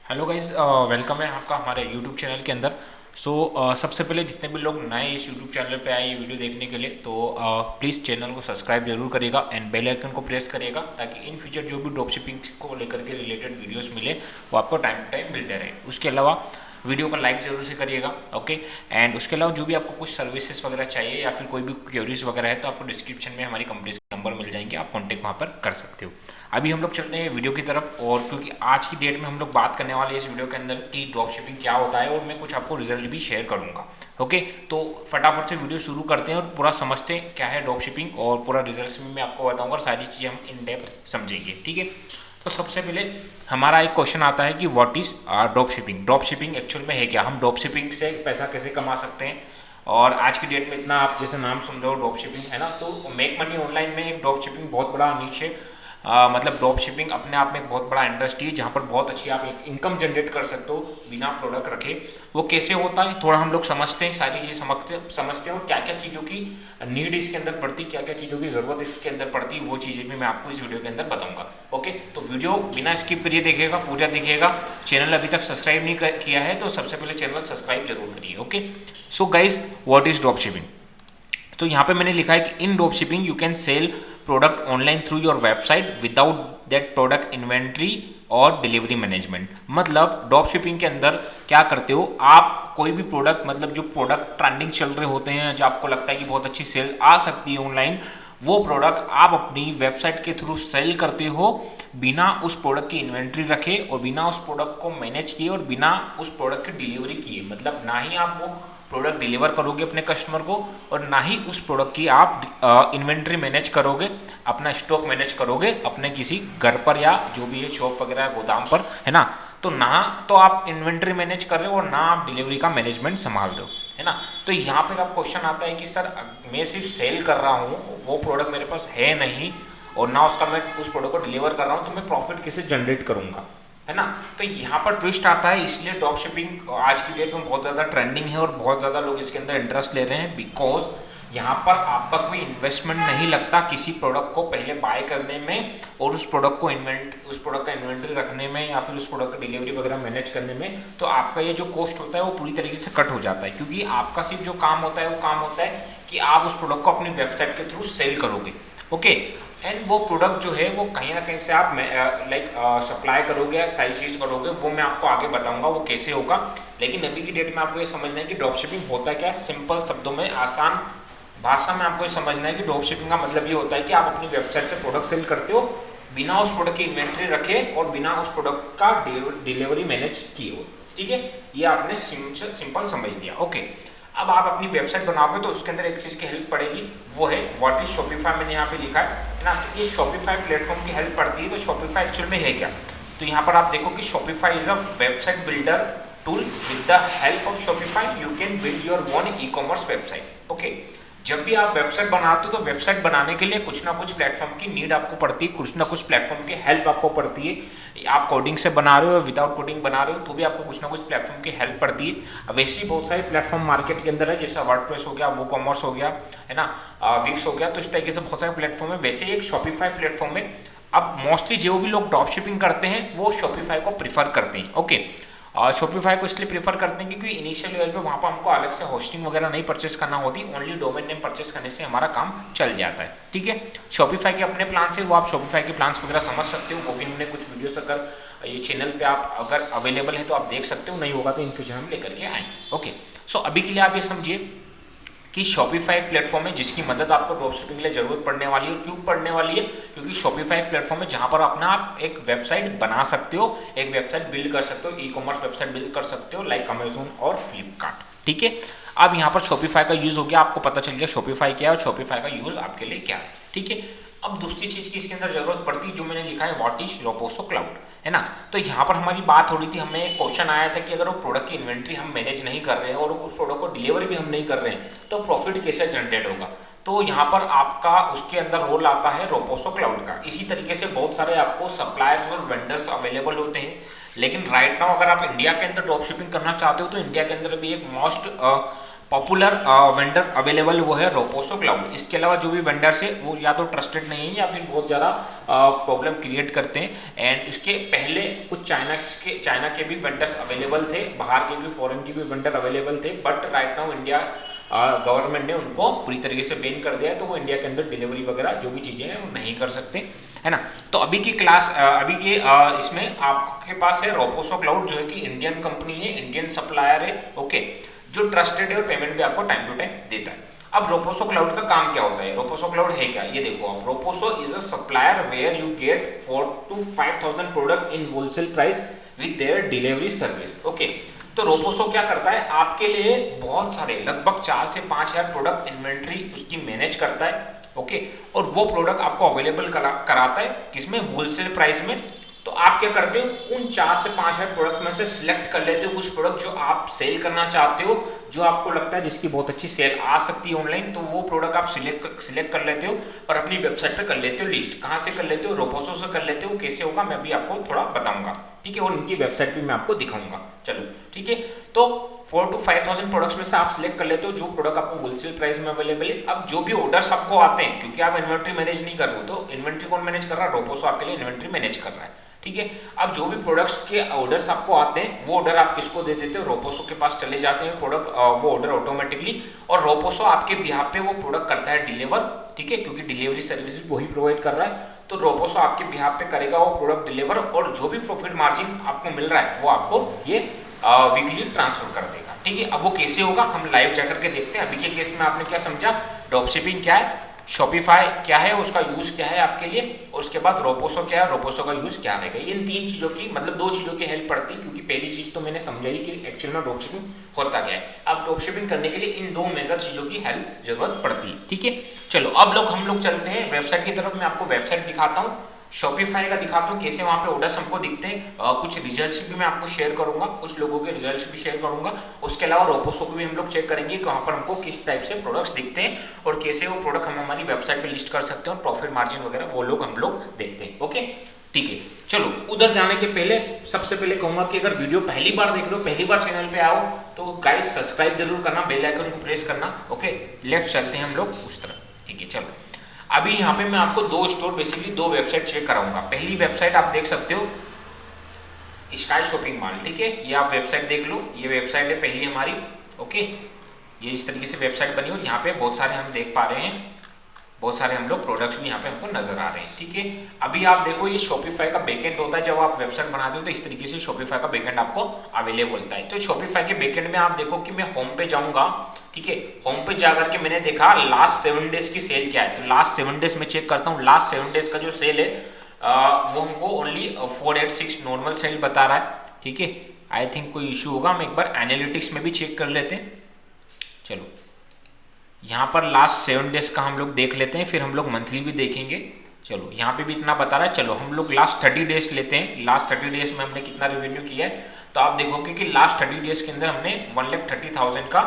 Hello guys, welcome है आपका हमारे यूट्यूब चैनल के अंदर। सबसे पहले जितने भी लोग नए इस यूट्यूब चैनल पे आए ये वीडियो देखने के लिए, तो प्लीज़ चैनल को सब्सक्राइब जरूर करिएगा एंड बेल आइकन को प्रेस करिएगा, ताकि इन फ्यूचर जो भी ड्रॉप शिपिंग को लेकर के रिलेटेड वीडियोस मिले वो आपको टाइम टू टाइम मिलते रहे। उसके अलावा वीडियो को लाइक जरूर से करिएगा, ओके। एंड उसके अलावा जो भी आपको कुछ सर्विसेज वगैरह चाहिए या फिर कोई भी क्वेरीज वगैरह है, तो आपको डिस्क्रिप्शन में हमारी कंपनी के नंबर मिल जाएंगे, आप कॉन्टेक्ट वहाँ पर कर सकते हो। अभी हम लोग चलते हैं वीडियो की तरफ, और क्योंकि आज की डेट में हम लोग बात करने वाले हैं इस वीडियो के अंदर कि ड्रॉप शिपिंग क्या होता है, और मैं कुछ आपको रिजल्ट भी शेयर करूंगा, ओके। तो फटाफट से वीडियो शुरू करते हैं और पूरा समझते हैं क्या है ड्रॉप शिपिंग, और पूरा रिजल्ट में मैं आपको बताऊंगा और सारी चीज़ें हम इन डेप्थ समझेंगे, ठीक है। तो सबसे पहले हमारा एक क्वेश्चन आता है कि what is drop shipping. Drop shipping actual में है क्या, हम ड्रॉप शिपिंग से पैसा कैसे कमा सकते हैं। और आज की डेट में इतना आप जैसे नाम सुन रहे हो ड्रॉप शिपिंग, है ना, तो मेक मनी ऑनलाइन में एक ड्रॉप शिपिंग बहुत बड़ा नीच है। मतलब ड्रॉप शिपिंग अपने आप में एक बहुत बड़ा इंडस्ट्री है, जहाँ पर बहुत अच्छी आप एक इनकम जनरेट कर सकते हो बिना प्रोडक्ट रखे। वो कैसे होता है थोड़ा हम लोग समझते हैं, सारी चीज़ समझते हैं, और क्या क्या चीज़ों की नीड इसके अंदर पड़ती, क्या क्या चीज़ों की ज़रूरत इसके अंदर पड़ती, वो चीज़ें भी मैं आपको इस वीडियो के अंदर बताऊंगा, ओके। तो वीडियो बिना स्किप करिए देखिएगा, पूरा देखिएगा। चैनल अभी तक सब्सक्राइब नहीं किया है तो सबसे पहले चैनल सब्सक्राइब जरूर करिए, okay. So guys, what is drop shipping. तो यहाँ पे मैंने लिखा है कि इन drop shipping you can sell product online through your website without that product inventory और डिलीवरी मैनेजमेंट। मतलब ड्रॉप शिपिंग के अंदर क्या करते हो आप, कोई भी प्रोडक्ट, मतलब जो प्रोडक्ट ट्रेंडिंग चल रहे होते हैं, जो आपको लगता है कि बहुत अच्छी सेल आ सकती है ऑनलाइन, वो प्रोडक्ट आप अपनी वेबसाइट के थ्रू सेल करते हो बिना उस प्रोडक्ट की इन्वेंट्री रखे, और बिना उस प्रोडक्ट को मैनेज किए, और बिना उस प्रोडक्ट की डिलीवरी किए। मतलब ना ही आप वो प्रोडक्ट डिलीवर करोगे अपने कस्टमर को, और ना ही उस प्रोडक्ट की आप इन्वेंट्री मैनेज करोगे, अपना स्टॉक मैनेज करोगे अपने किसी घर पर या जो भी है शॉप वगैरह गोदाम पर, है ना। तो ना तो आप इन्वेंट्री मैनेज कर रहे हो और ना आप डिलीवरी का मैनेजमेंट संभाल रहे हो, है ना। तो यहाँ पर आप क्वेश्चन आता है कि सर मैं सिर्फ सेल कर रहा हूँ, वो प्रोडक्ट मेरे पास है नहीं, और ना उसका मैं उस प्रोडक्ट को डिलीवर कर रहा हूँ, तो मैं प्रॉफिट कैसे जनरेट करूँगा, है ना। तो यहाँ पर ट्विस्ट आता है, इसलिए ड्रॉप शिपिंग आज की डेट में बहुत ज़्यादा ट्रेंडिंग है और बहुत ज़्यादा लोग इसके अंदर इंटरेस्ट ले रहे हैं, बिकॉज यहाँ पर आपका कोई इन्वेस्टमेंट नहीं लगता किसी प्रोडक्ट को पहले बाय करने में, और उस प्रोडक्ट का इन्वेंट्री रखने में, या फिर उस प्रोडक्ट का डिलीवरी वगैरह मैनेज करने में। तो आपका ये जो कॉस्ट होता है वो पूरी तरीके से कट हो जाता है, क्योंकि आपका सिर्फ जो काम होता है वो काम होता है कि आप उस प्रोडक्ट को अपनी वेबसाइट के थ्रू सेल करोगे, ओके। एंड वो प्रोडक्ट जो है वो कहीं ना कहीं से आप सप्लाई करोगे या सारी चीज़ करोगे, वो मैं आपको आगे बताऊंगा वो कैसे होगा। लेकिन अभी की डेट में आपको ये समझना है कि ड्रॉप शिपिंग होता क्या है, सिंपल शब्दों में, आसान भाषा में आपको ये समझना है कि ड्रॉप शिपिंग का मतलब ये होता है कि आप अपनी वेबसाइट से प्रोडक्ट सेल करते हो बिना उस प्रोडक्ट की इन्वेंट्री रखे और बिना उस प्रोडक्ट का डिलीवरी मैनेज किए हो, ठीक है। ये आपने सिंपल समझ लिया, ओके। अब आप अपनी वेबसाइट बनाओगे तो उसके अंदर एक चीज़ की हेल्प पड़ेगी, वो है व्हाट इज शॉपिफाई। मैंने यहाँ पे लिखा है ना, तो ये शॉपिफाई प्लेटफॉर्म की हेल्प पड़ती है। तो शॉपिफाई एक्चुअल में है क्या, तो यहाँ पर आप देखो कि Shopify is a website builder tool. With the help of Shopify you can build your own e commerce website, okay. जब भी आप वेबसाइट बनाते हो तो वेबसाइट बनाने के लिए कुछ ना कुछ प्लेटफॉर्म की नीड आपको पड़ती है, कुछ ना कुछ प्लेटफॉर्म की हेल्प आपको पड़ती है। आप कोडिंग से बना रहे हो, विदाउट कोडिंग बना रहे हो, तो भी आपको कुछ ना कुछ प्लेटफॉर्म की हेल्प पड़ती है। वैसे ही बहुत सारे प्लेटफॉर्म मार्केट के अंदर है, जैसे वर्डप्रेस हो गया, वो कॉमर्स हो गया, है ना, विक्स हो गया। तो इस तरीके से बहुत सारे प्लेटफॉर्म है, वैसे एक शॉपिफाई प्लेटफॉर्म है। अब मोस्टली जो भी लोग ड्रॉप शिपिंग करते हैं वो शॉपिफाई को प्रीफर करते हैं, ओके। शॉपिफाई को इसलिए प्रेफर करते हैं क्योंकि इनिशियल लेवल पे वहाँ पर हमको अलग से होस्टिंग वगैरह नहीं परचेस करना होती, ओनली डोमेन नेम परचेस करने से हमारा काम चल जाता है, ठीक है। शॉपिफाई के अपने प्लान से, वो आप शॉपिफाई के प्लान्स वगैरह समझ सकते हो, वो भी हमने कुछ वीडियोस अगर ये चैनल पे आप अगर अवेलेबल है तो आप देख सकते हो, नहीं होगा तो इन फ्यूचर हम लेकर के आएंगे, ओके। सो अभी के लिए आप ये समझिए कि शॉपिफाई एक प्लेटफॉर्म है जिसकी मदद आपको ड्रॉप शिपिंग के लिए जरूरत पड़ने वाली है। और क्यों पड़ने वाली है, क्योंकि शॉपिफाई एक प्लेटफॉर्म है जहां पर अपना आप एक वेबसाइट बना सकते हो, एक वेबसाइट बिल्ड कर सकते हो, ई कॉमर्स वेबसाइट बिल्ड कर सकते हो, लाइक अमेजोन और फ्लिपकार्ट, ठीक है। अब यहाँ पर शॉपिफाई का यूज हो गया, आपको पता चल गया शॉपिफाई क्या है और शॉपिफाई का यूज आपके लिए क्या है, ठीक है। अब दूसरी चीज की इसके अंदर जरूरत पड़ती है, जो मैंने लिखा है व्हाट इज रोपोसो क्लाउड, है ना। तो यहाँ पर हमारी बात हो रही थी, हमें क्वेश्चन आया था कि अगर वो प्रोडक्ट की इन्वेंट्री हम मैनेज नहीं कर रहे हैं और उस प्रोडक्ट को डिलीवर भी हम नहीं कर रहे हैं तो प्रॉफिट कैसे जनरेट होगा। तो यहाँ पर आपका उसके अंदर रोल आता है रोपोसो क्लाउड का। इसी तरीके से बहुत सारे आपको सप्लायर्स और वेंडर्स अवेलेबल होते हैं, लेकिन राइट नाउ अगर आप इंडिया के अंदर ड्रॉप शिपिंग करना चाहते हो तो इंडिया के अंदर भी एक मोस्ट पॉपुलर वेंडर अवेलेबल वो है रोपोसो क्लाउड। इसके अलावा जो भी वेंडर्स है वो या तो ट्रस्टेड नहीं है या फिर बहुत ज़्यादा प्रॉब्लम क्रिएट करते हैं। एंड इसके पहले कुछ चाइना के भी वेंडर्स अवेलेबल थे, बाहर के भी फॉरेन के भी वेंडर अवेलेबल थे, but right now India government ने उनको पूरी तरीके से बैन कर दिया है, तो वो इंडिया के अंदर डिलीवरी वगैरह जो भी चीज़ें हैं वो नहीं कर सकते, है ना। तो अभी की क्लास अभी के इसमें आपके पास है रोपोसो क्लाउड, जो है कि इंडियन कंपनी है, इंडियन सप्लायर है, ओके, जो ट्रस्टेड है और पेमेंट भी आपको टाइम टू टाइम देता है। अब रोपोसो क्लाउड का काम क्या होता है, रोपोसो क्लाउड है क्या, ये देखो आप। Roposo is a supplier where you get 4 to 5,000 product in wholesale price with their delivery service, okay. तो रोपोसो क्या करता है, आपके लिए बहुत सारे लगभग 4 से 5,000 प्रोडक्ट इन्वेंट्री उसकी मैनेज करता है, ओके, और वो प्रोडक्ट आपको अवेलेबल कराता है किसमें, होलसेल प्राइस में। तो आप क्या करते हो, उन 4 से 5,000 प्रोडक्ट में से सिलेक्ट कर लेते हो कुछ प्रोडक्ट जो आप सेल करना चाहते हो, जो आपको लगता है जिसकी बहुत अच्छी सेल आ सकती है ऑनलाइन, तो वो प्रोडक्ट आप सिलेक्ट कर लेते हो और अपनी वेबसाइट पे कर लेते हो लिस्ट। कहाँ से कर लेते हो, रोपोसो से कर लेते हो। कैसे होगा मैं भी आपको थोड़ा बताऊंगा, ठीक है, और इनकी वेबसाइट भी मैं आपको दिखाऊंगा, चलो ठीक है। तो 4 to 5,000 प्रोडक्ट्स में से आप सिलेक्ट कर लेते हो जो प्रोडक्ट आपको होलसेल प्राइस में अवेलेबल है। अब जो भी ऑर्डर्स आपको आते हैं, क्योंकि आप इन्वेंट्री मैनेज नहीं कर रहे हो, तो इन्वेंट्री कौन मैनेज कर रहा है, रोपोसो आपके लिए इन्वेंट्री मैनेज कर रहा है, ठीक है। अब जो भी प्रोडक्ट्स के ऑर्डर्स आपको आते हैं, वो ऑर्डर आप किसको दे देते हो, रोपोसो के पास चले जाते हैं प्रोडक्ट, वो ऑर्डर ऑटोमेटिकली, और रोपोसो आपके बिहाफ पे वो प्रोडक्ट करता है डिलीवर, ठीक है, क्योंकि डिलीवरी सर्विस भी वही प्रोवाइड कर रहा है। तो रोपोसो आपके बिहाफ पे करेगा वो प्रोडक्ट डिलीवर, और जो भी प्रॉफिट मार्जिन आपको मिल रहा है वो आपको ये वीकली ट्रांसफर कर देगा, ठीक है। अब वो कैसे होगा हम लाइव जाकर के देखते हैं। अभी के केस में आपने क्या समझा, ड्रॉपशिपिंग क्या है, शॉपिफाई क्या है, उसका यूज क्या है आपके लिए, और उसके बाद रोपोसो क्या है, रोपोसो का यूज क्या रहेगा। इन 3 चीज़ों की मतलब 2 चीज़ों की हेल्प पड़ती है, क्योंकि पहली चीज़ तो मैंने समझाई कि एक्चुअल में ड्रॉपशिपिंग होता क्या है। अब ड्रॉपशिपिंग करने के लिए इन 2 मेजर चीज़ों की हेल्प जरूरत पड़ती है, ठीक है। चलो अब हम लोग चलते हैं वेबसाइट की तरफ। मैं आपको वेबसाइट दिखाता हूँ, शॉपिफाई का दिखाता हूँ कैसे वहाँ पे ऑर्डर्स हमको दिखते हैं। कुछ रिजल्ट्स भी मैं आपको शेयर करूंगा, कुछ लोगों के रिजल्ट्स भी शेयर करूंगा। उसके अलावा रोपोसो को भी हम लोग चेक करेंगे कि वहाँ पर हमको किस टाइप से प्रोडक्ट्स दिखते हैं और कैसे वो प्रोडक्ट हम हमारी वेबसाइट पे लिस्ट कर सकते हैं, और प्रॉफिट मार्जिन वगैरह वो हम लोग देखते हैं, ओके ठीक है। चलो उधर जाने के पहले सबसे पहले कहूँगा कि अगर वीडियो पहली बार देख रहे हो, पहली बार चैनल पे आओ, तो गाइस सब्सक्राइब जरूर करना, बेल आइकन को प्रेस करना, ओके। लेफ्ट चलते हैं हम लोग उस तरफ, ठीक है। चलो अभी यहाँ पे मैं आपको 2 स्टोर बेसिकली 2 वेबसाइट चेक कराऊंगा। पहली वेबसाइट आप देख सकते हो स्काई शॉपिंग मॉल, ठीक है, ये आप वेबसाइट देख लो। ये वेबसाइट है पहली हमारी, ओके। ये इस तरीके से वेबसाइट बनी और यहाँ पे बहुत सारे हम देख पा रहे हैं, बहुत सारे हम लोग प्रोडक्ट्स भी यहाँ पे हमको नजर आ रहे हैं, ठीक है। अभी आप देखो ये शॉपिफाई का बैकएंड होता है, जब आप वेबसाइट बनाते हो तो इस तरीके से शॉपिफाई का बैकएंड आपको अवेलेबल होता है। तो शॉपिफाई के बैकएंड में आप देखो कि मैं होम पे जाऊंगा, ठीक है। होम पे जाकर के मैंने देखा लास्ट 7 डेज की सेल क्या है, तो लास्ट 7 डेज में चेक करता हूँ। लास्ट 7 डेज का जो सेल है वो हमको ओनली 486 नॉर्मल सेल बता रहा है, ठीक है। आई थिंक कोई इशू होगा, हम एक बार एनालिटिक्स में भी चेक कर लेते हैं। चलो यहाँ पर लास्ट 7 डेज का हम लोग देख लेते हैं, फिर हम लोग मंथली भी देखेंगे। चलो यहाँ पे भी इतना बता रहा है। चलो हम लोग लास्ट 30 डेज लेते हैं, लास्ट 30 डेज में हमने कितना रेवेन्यू किया है। तो आप देखोगे कि लास्ट 30 डेज के अंदर हमने 1,30,000 का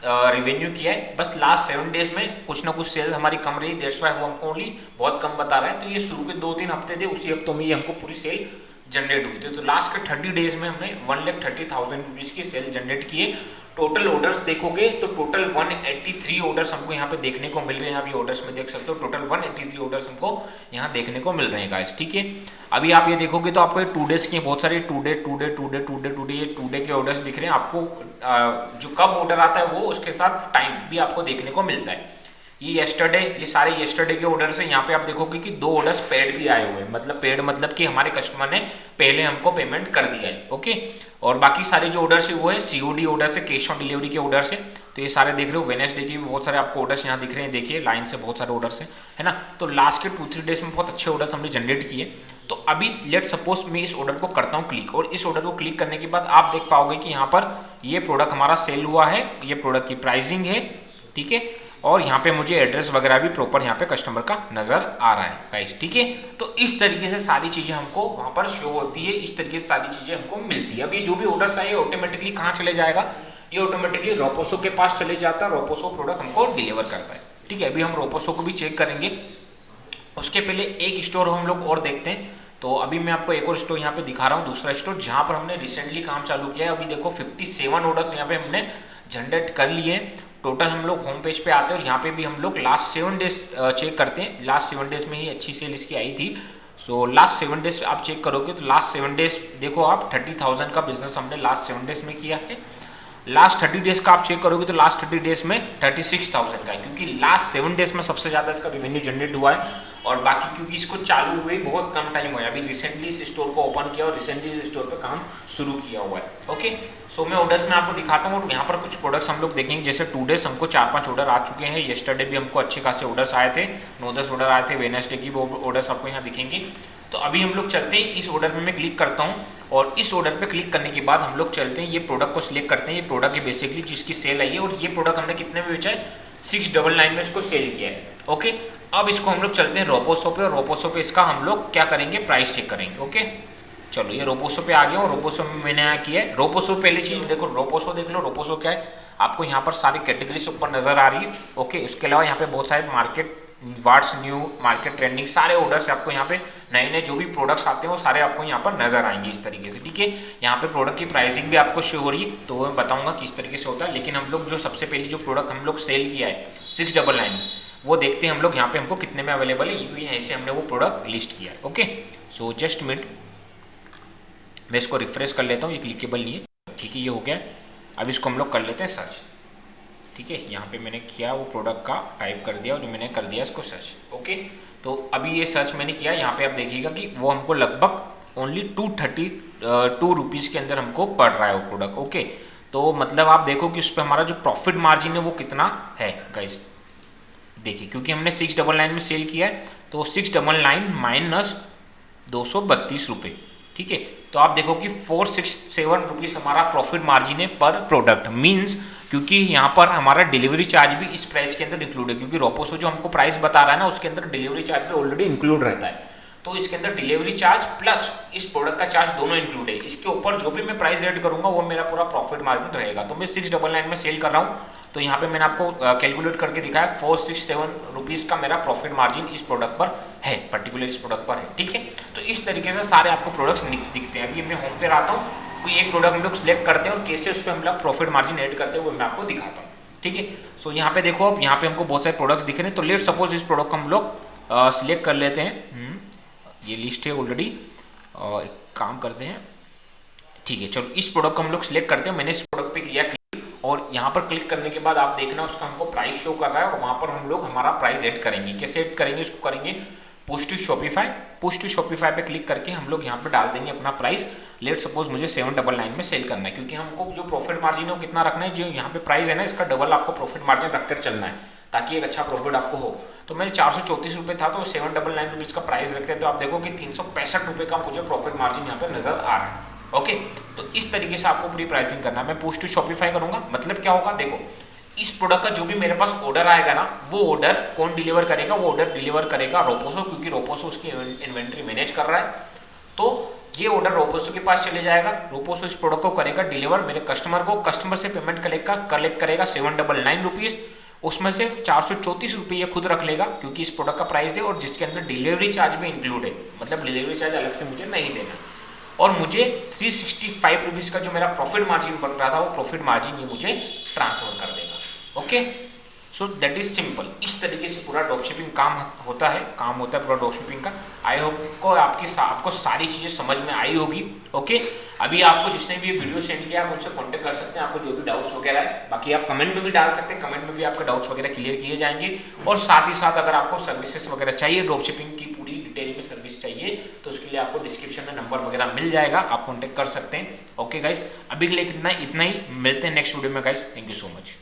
रेवेन्यू किया है। बस लास्ट 7 डेज में कुछ ना कुछ सेल हमारी कम रही, दैट्स व्हाई वो हमको ओनली बहुत कम बता रहा है। तो ये शुरू के 2-3 हफ्ते थे, उसी हफ्तों में ये हमको पूरी सेल जनरेट हुई थी। तो लास्ट के 30 डेज में हमने 1,30,000 रुपीज़ की सेल जनरेट की है। टोटल ऑर्डर्स देखोगे तो टोटल 183 ऑर्डर्स हमको यहाँ पे देखने को मिल रहे हैं। आप ये ऑर्डर्स में देख सकते हो, टोटल 183 ऑर्डर्स हमको यहाँ देखने को मिल रहे हैं गाइस, ठीक है। अभी आप ये देखोगे तो आपको ये 2 डेज के बहुत सारे टू डे ये 2 डे के ऑर्डर्स दिख रहे हैं आपको। जो कब ऑर्डर आता है वो उसके साथ टाइम भी आपको देखने को मिलता है। ये येस्टरडे, ये सारे येस्टरडे के ऑर्डर्स हैं। यहाँ पे आप देखोगे कि 2 ऑर्डर्स पेड भी आए हुए हैं, मतलब पेड मतलब कि हमारे कस्टमर ने पहले हमको पेमेंट कर दिया है, ओके। और बाकी सारे जो ऑर्डर्स है वो है सीओडी ऑर्डर्स है, कैश ऑन डिलीवरी के ऑर्डर्स है। तो ये सारे देख रहे हो, वेडनेसडे के भी बहुत सारे आपको ऑर्डर्स यहाँ दिख रहे हैं, देखिए लाइन से बहुत सारे ऑर्डर्स हैं, है ना। तो लास्ट के 2-3 डेज में बहुत अच्छे ऑर्डर्स हमने जनरेट किए। तो अभी लेट सपोज मैं इस ऑर्डर को करता हूँ क्लिक, और इस ऑर्डर को क्लिक करने के बाद आप देख पाओगे कि यहाँ पर ये प्रोडक्ट हमारा सेल हुआ है, ये प्रोडक्ट की प्राइसिंग है, ठीक है। और यहाँ पे मुझे एड्रेस वगैरह भी प्रॉपर यहाँ पे कस्टमर का नजर आ रहा है गाइस, ठीक है। तो इस तरीके से सारी चीजें हमको वहाँ पर शो होती है, इस तरीके से सारी चीजें हमको मिलती है। अब ये जो भी ऑर्डर्स आए ऑटोमेटिकली कहाँ चले जाएगा, ये ऑटोमेटिकली रोपोसो के पास चले जाता है, रोपोसो प्रोडक्ट हमको डिलीवर करता है, ठीक है। अभी हम रोपोसो को भी चेक करेंगे, उसके पहले एक स्टोर हम लोग और देखते हैं। तो अभी मैं आपको एक और स्टोर यहाँ पे दिखा रहा हूँ, दूसरा स्टोर जहाँ पर हमने रिसेंटली काम चालू किया है। अभी देखो 57 ऑर्डर्स यहाँ पे हमने जनरेट कर लिए, टोटल हम लोग होम पेज पे आते हैं और यहाँ पे भी हम लोग लास्ट 7 डेज चेक करते हैं। लास्ट 7 डेज में ही अच्छी सेल इसकी आई थी। सो लास्ट 7 डेज आप चेक करोगे तो लास्ट 7 डेज देखो आप 30,000 का बिजनेस हमने लास्ट 7 डेज में किया है। लास्ट 30 डेज का आप चेक करोगे तो लास्ट 30 डेज में 36,000 का है, क्योंकि लास्ट 7 डेज में सबसे ज़्यादा इसका रेवेन्यू जनरेट हुआ है। और बाकी क्योंकि इसको चालू हुए बहुत कम टाइम हुआ है, अभी रिसेंटली इस स्टोर को ओपन किया और रिसेंटली इस स्टोर पे काम शुरू किया हुआ है। ओके, सो मैं ऑर्डर्स में आपको दिखाता हूँ और यहाँ पर कुछ प्रोडक्ट्स हम लोग देखेंगे। जैसे 2 डेज हमको 4-5 ऑर्डर आ चुके हैं। येस्टरडे भी हमको अच्छे खासे ऑर्डर्स आए थे, 9-10 ऑर्डर आए थे। वेडनेसडे की वो ऑर्डर्स आपको यहाँ दिखेंगे। तो अभी हम लोग चलते हैं इस ऑर्डर में मैं क्लिक करता हूँ और इस ऑर्डर पे क्लिक करने के बाद हम लोग चलते हैं ये प्रोडक्ट को सिलेक्ट करते हैं। ये प्रोडक्ट है बेसिकली जिसकी सेल आई है और ये प्रोडक्ट हमने कितने में बेचा है, 699 में इसको सेल किया है। ओके, अब इसको हम लोग चलते हैं रोपोसो पे और रोपोसो पे इसका हम लोग क्या करेंगे, प्राइस चेक करेंगे। ओके, चलो ये रोपोसो पे आ गया और रोपोसो में मैंने यहाँ किया है। रोपोसो पहली चीज़ देखो, रोपोसो देख लो। रोपोसो क्या है, आपको यहाँ पर सारी कैटेगरीज ऊपर नजर आ रही है। ओके, उसके अलावा यहाँ पे बहुत सारे market what's new, market trending, सारे ऑर्डर्स आपको यहाँ पे नए नए जो भी प्रोडक्ट्स आते हैं वो सारे आपको यहाँ पर नजर आएंगे इस तरीके से। ठीक है, यहाँ पे प्रोडक्ट की प्राइसिंग भी आपको शो हो रही है, तो मैं बताऊंगा किस तरीके से होता है। लेकिन हम लोग जो सबसे पहले जो प्रोडक्ट हम लोग सेल किया है 699, वो देखते हैं हम लोग यहाँ पे हमको कितने में अवेलेबल है। यहीं से हमने वो प्रोडक्ट लिस्ट किया है। ओके, सो जस्ट मिनट, मैं इसको रिफ्रेश कर लेता हूँ, ये क्लिकेबल नहीं है। ठीक है, ये हो गया। अब इसको हम लोग कर लेते हैं सर्च। ठीक है, यहाँ पे मैंने किया वो प्रोडक्ट का टाइप कर दिया और मैंने कर दिया इसको सर्च। ओके, तो अभी ये सर्च मैंने किया, यहाँ पे आप देखिएगा कि वो हमको लगभग ओनली 232 रुपीज़ के अंदर हमको पड़ रहा है वो प्रोडक्ट। ओके, तो मतलब आप देखो कि उस पर हमारा जो प्रॉफिट मार्जिन है वो कितना है गाइस। देखिए, क्योंकि हमने 699 में सेल किया है तो 699 माइनस 232 रुपये। ठीक है, तो आप देखो कि 467 रुपीज़ हमारा प्रॉफिट मार्जिन है पर प्रोडक्ट। मीन्स क्योंकि यहाँ पर हमारा डिलीवरी चार्ज भी इस प्राइस के अंदर इंक्लूड है, क्योंकि रोपोसो जो हमको प्राइस बता रहा है ना उसके अंदर डिलीवरी चार्ज भी ऑलरेडी इंक्लूड रहता है। तो इसके अंदर डिलीवरी चार्ज प्लस इस प्रोडक्ट का चार्ज दोनों इंक्लूड है। इसके ऊपर जो भी मैं प्राइस ऐड करूंगा वो मेरा पूरा प्रॉफिट मार्जिन रहेगा। तो मैं 699 में सेल कर रहा हूँ, तो यहाँ पे मैंने आपको कैलकुलेट करके दिखाया 467 रुपीज़ का मेरा प्रॉफिट मार्जिन इस प्रोडक्ट पर है, पर्टिकुलर इस प्रोडक्ट पर है। ठीक है, तो इस तरीके से सारे आपको प्रोडक्ट्स दिखते हैं। अभी मैं होम पे आता हूँ, कोई एक प्रोडक्ट हम लोग सिलेक्ट करते हैं और कैसे उस पर हम लोग प्रॉफिट मार्जिन ऐड करते हैं वो मैं आपको दिखाता हूँ। ठीक है, सो यहाँ पे देखो, अब यहाँ पे हमको बहुत सारे प्रोडक्ट्स दिख रहे हैं। तो लेट सपोज इस प्रोडक्ट को हम लोग सिलेक्ट कर लेते हैं। ये लिस्ट है ऑलरेडी, एक काम करते हैं। ठीक है, चलो इस प्रोडक्ट को हम लोग सिलेक्ट करते हैं। मैंने इस प्रोडक्ट पे किया क्लिक और यहाँ पर क्लिक करने के बाद आप देखना उसका हमको प्राइस शो कर रहा है और वहाँ पर हम लोग हमारा प्राइस ऐड करेंगे। कैसे ऐड करेंगे, इसको करेंगे push to Shopify. Push to Shopify पे क्लिक करके हम लोग यहाँ पे डाल देंगे अपना प्राइस। लेट सपोज मुझे 799 में सेल करना है, क्योंकि हमको जो प्रॉफिट मार्जिन है वो कितना रखना है, जो यहाँ पे प्राइस है ना इसका डबल आपको प्रॉफिट मार्जिन रखकर चलना है ताकि एक अच्छा प्रॉफिट आपको हो। तो मेरे 434 रुपये था तो 799 रुपीज़ का प्राइस रखते हैं, तो आप देखो कि 365 रुपये का मुझे प्रॉफिट मार्जिन यहाँ पे नजर आ रहा है। ओके, तो इस तरीके से आपको पूरी प्राइसिंग करना है। मैं पुश टू शॉपिफाई करूंगा, मतलब क्या होगा, देखो इस प्रोडक्ट का जो भी मेरे पास ऑर्डर आएगा ना वो ऑर्डर कौन डिलीवर करेगा, वो ऑर्डर डिलीवर करेगा रोपोसो, क्योंकि रोपोसो उसकी इन्वेंट्री मैनेज कर रहा है। तो ये ऑर्डर रोपोसो के पास चले जाएगा, रोपोसो इस प्रोडक्ट को करेगा डिलीवर मेरे कस्टमर को। कस्टमर से पेमेंट कलेक्ट करेगा 799 रुपीज़, उसमें से 434 रुपये ये खुद रख लेगा क्योंकि इस प्रोडक्ट का प्राइस है और जिसके अंदर डिलीवरी चार्ज भी इंक्लूड है, मतलब डिलीवरी चार्ज अलग से मुझे नहीं देना। और मुझे 365 रुपीज़ का जो मेरा प्रॉफिट मार्जिन बन रहा था वो प्रॉफिट मार्जिन ये मुझे ट्रांसफर कर देगा। Okay, so that is simple. इस तरीके से पूरा ड्रॉप शिपिंग काम होता है पूरा ड्रॉप शिपिंग का। आई होप को आपको सारी चीज़ें समझ में आई होगी। ओके, अभी आपको जिसने भी वीडियो सेंड किया आप उनसे कॉन्टेक्ट कर सकते हैं, आपको जो भी डाउट्स वगैरह है। बाकी आप कमेंट में भी डाल सकते हैं, कमेंट में भी आपके डाउट्स वगैरह क्लियर किए जाएंगे। और साथ ही साथ अगर आपको सर्विसेज वगैरह चाहिए, ड्रॉप शिपिंग की पूरी डिटेल में सर्विस चाहिए, तो उसके लिए आपको डिस्क्रिप्शन में नंबर वगैरह मिल जाएगा, आप कॉन्टेक्ट कर सकते हैं। ओके गाइज, अभी के लिए इतना ही, मिलते हैं नेक्स्ट वीडियो में guys. Thank you so much.